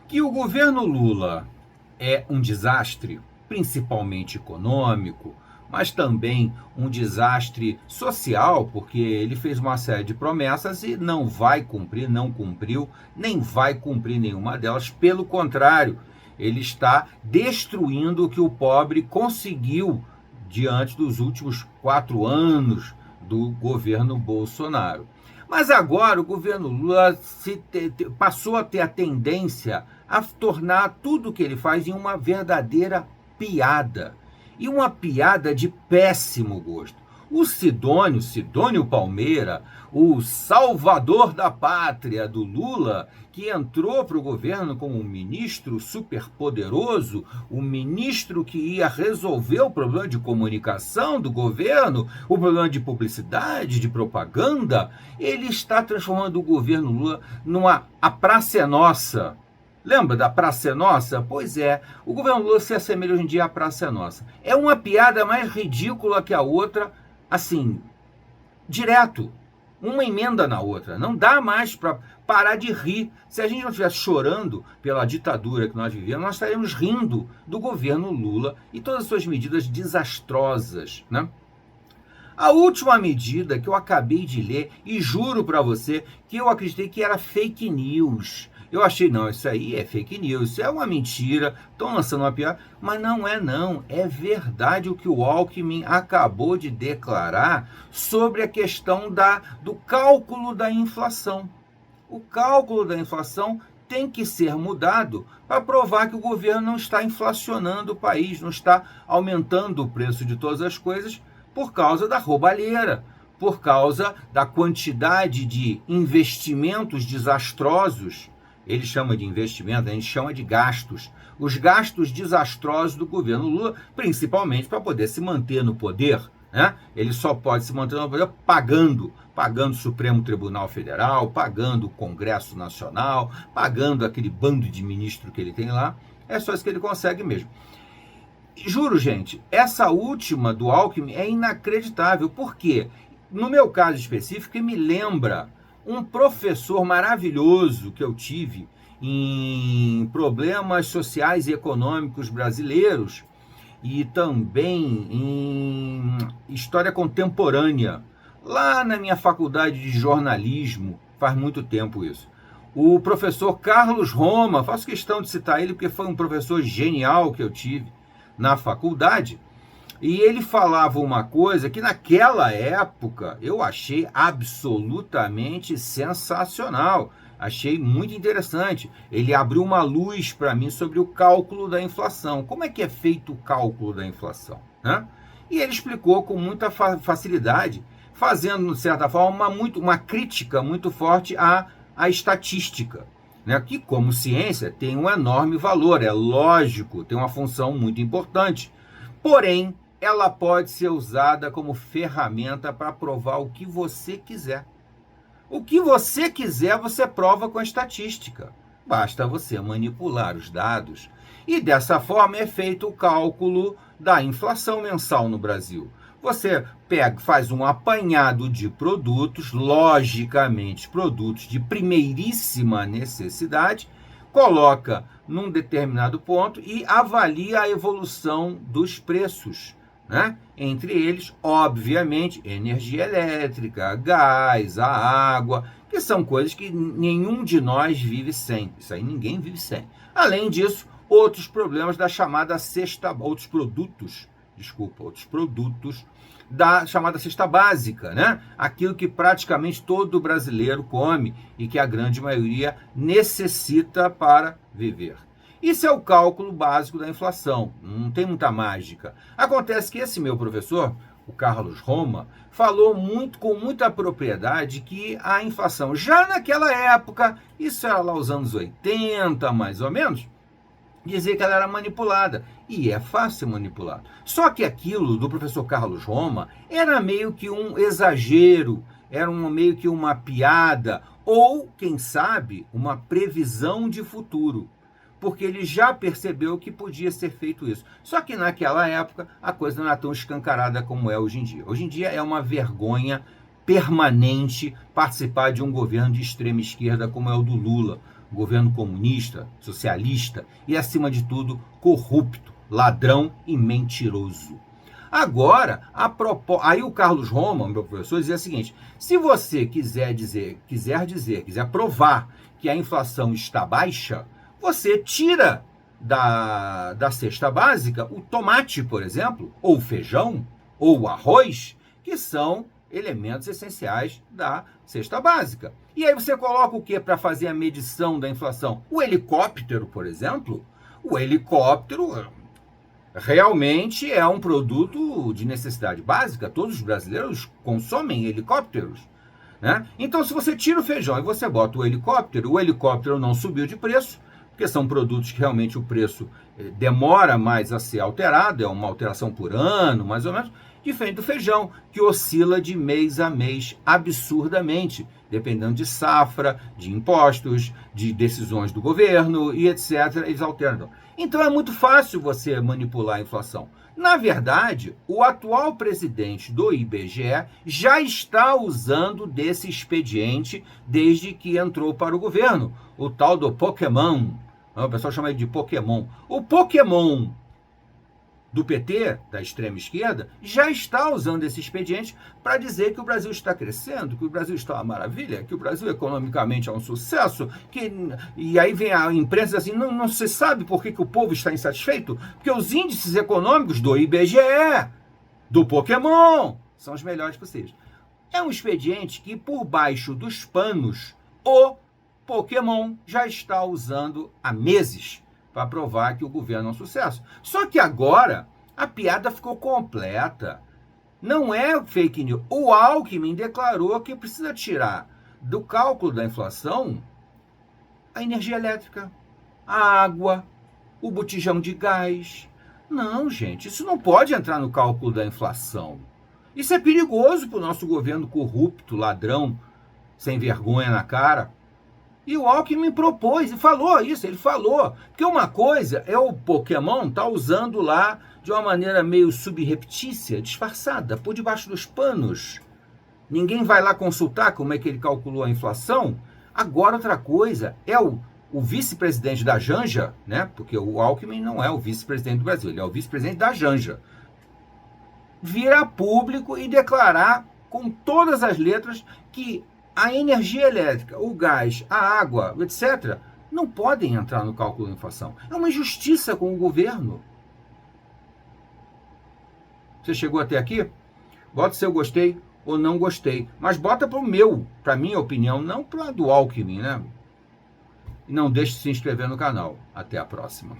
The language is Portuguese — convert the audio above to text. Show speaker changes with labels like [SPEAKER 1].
[SPEAKER 1] Que o governo Lula é um desastre, principalmente econômico, mas também um desastre social, porque ele fez uma série de promessas e não vai cumprir, não cumpriu, nem vai cumprir nenhuma delas. Pelo contrário, ele está destruindo o que o pobre conseguiu diante dos últimos 4 anos do governo Bolsonaro. Mas agora o governo Lula passou a ter a tendência a tornar tudo o que ele faz em uma verdadeira piada. E uma piada de péssimo gosto. O Sidônio Palmeira, o salvador da pátria do Lula, que entrou para o governo como um ministro superpoderoso, o ministro que ia resolver o problema de comunicação do governo, o problema de publicidade, de propaganda, ele está transformando o governo Lula numa "a praça é nossa". Lembra da Praça é Nossa? Pois é, o governo Lula se assemelha hoje em dia à Praça é Nossa. É uma piada mais ridícula que a outra, assim, direto. Uma emenda na outra. Não dá mais para parar de rir. Se a gente não estivesse chorando pela ditadura que nós vivemos, nós estaríamos rindo do governo Lula e todas as suas medidas desastrosas, né? A última medida que eu acabei de ler, e juro para você que eu acreditei que era fake news. Eu achei, não, isso aí é fake news, isso é uma mentira, estão lançando uma piada, mas não é não, é verdade o que o Alckmin acabou de declarar sobre a questão do cálculo da inflação. O cálculo da inflação tem que ser mudado para provar que o governo não está inflacionando o país, não está aumentando o preço de todas as coisas por causa da roubalheira, por causa da quantidade de investimentos desastrosos. Ele chama de investimento, a gente chama de gastos. Os gastos desastrosos do governo Lula, principalmente para poder se manter no poder, né? Ele só pode se manter no poder pagando o Supremo Tribunal Federal, pagando o Congresso Nacional, pagando aquele bando de ministro que ele tem lá. É só isso que ele consegue mesmo. Juro, gente, essa última do Alckmin é inacreditável. Por quê? No meu caso específico, me lembra um professor maravilhoso que eu tive em problemas sociais e econômicos brasileiros e também em história contemporânea, lá na minha faculdade de jornalismo, faz muito tempo isso. O professor Carlos Roma, faço questão de citar ele porque foi um professor genial que eu tive na faculdade, e ele falava uma coisa que naquela época eu achei absolutamente sensacional, achei muito interessante. Ele abriu uma luz para mim sobre o cálculo da inflação. Como é que é feito o cálculo da inflação, né? E ele explicou com muita facilidade, fazendo, de certa forma, uma crítica muito forte à estatística, né, que como ciência tem um enorme valor, é lógico, tem uma função muito importante. Porém, ela pode ser usada como ferramenta para provar o que você quiser. O que você quiser, você prova com a estatística. Basta você manipular os dados. E dessa forma é feito o cálculo da inflação mensal no Brasil. Você faz um apanhado de produtos, logicamente produtos de primeiríssima necessidade, coloca num determinado ponto e avalia a evolução dos preços, né? Entre eles, obviamente, energia elétrica, gás, a água, que são coisas que nenhum de nós vive sem. Isso aí ninguém vive sem. Além disso, outros problemas da chamada outros produtos da chamada cesta básica, né? Aquilo que praticamente todo brasileiro come e que a grande maioria necessita para viver. Isso é o cálculo básico da inflação, não tem muita mágica. Acontece que esse meu professor, o Carlos Roma, falou com muita propriedade que a inflação, já naquela época, isso era lá os anos 80, mais ou menos, dizia que ela era manipulada. E é fácil manipular. Só que aquilo do professor Carlos Roma era meio que um exagero, era meio que uma piada, ou, quem sabe, uma previsão de futuro. Porque ele já percebeu que podia ser feito isso. Só que naquela época a coisa não era tão escancarada como é hoje em dia. Hoje em dia é uma vergonha permanente participar de um governo de extrema esquerda como é o do Lula. governo comunista, socialista e, acima de tudo, corrupto, ladrão e mentiroso. Agora, aí o Carlos Roma, meu professor, dizia o seguinte: se você quiser provar que a inflação está baixa, você tira da cesta básica o tomate, por exemplo, ou o feijão, ou o arroz, que são elementos essenciais da cesta básica. E aí você coloca o que para fazer a medição da inflação? O helicóptero, por exemplo. O helicóptero realmente é um produto de necessidade básica. Todos os brasileiros consomem helicópteros, né? Então, se você tira o feijão e você bota o helicóptero não subiu de preço, porque são produtos que realmente o preço demora mais a ser alterado, é uma alteração por ano, mais ou menos, diferente do feijão, que oscila de mês a mês absurdamente, dependendo de safra, de impostos, de decisões do governo e etc. Eles alteram. Então é muito fácil você manipular a inflação. Na verdade, o atual presidente do IBGE já está usando desse expediente desde que entrou para o governo, o tal do Pokémon. O pessoal chama ele de Pokémon. O Pokémon do PT, da extrema esquerda, já está usando esse expediente para dizer que o Brasil está crescendo, que o Brasil está uma maravilha, que o Brasil economicamente é um sucesso, e aí vem a imprensa assim, não se sabe por que o povo está insatisfeito, porque os índices econômicos do IBGE, do Pokémon, são os melhores possíveis. É um expediente que, por baixo dos panos, o Pokémon já está usando há meses para provar que o governo é um sucesso. Só que agora a piada ficou completa. Não é fake news. O Alckmin declarou que precisa tirar do cálculo da inflação a energia elétrica, a água, o botijão de gás. Não, gente, isso não pode entrar no cálculo da inflação. Isso é perigoso para o nosso governo corrupto, ladrão, sem vergonha na cara. E o Alckmin propôs, e falou isso, ele falou. Porque uma coisa é o Pokémon tá usando lá de uma maneira meio subreptícia, disfarçada, por debaixo dos panos. Ninguém vai lá consultar como é que ele calculou a inflação. Agora outra coisa é o vice-presidente da Janja, né? Porque o Alckmin não é o vice-presidente do Brasil, ele é o vice-presidente da Janja. Vir a público e declarar com todas as letras que a energia elétrica, o gás, a água, etc., não podem entrar no cálculo da inflação. É uma injustiça com o governo. Você chegou até aqui? Bota se eu gostei ou não gostei. Mas bota para minha opinião, não para a do Alckmin, né? E não deixe de se inscrever no canal. Até a próxima.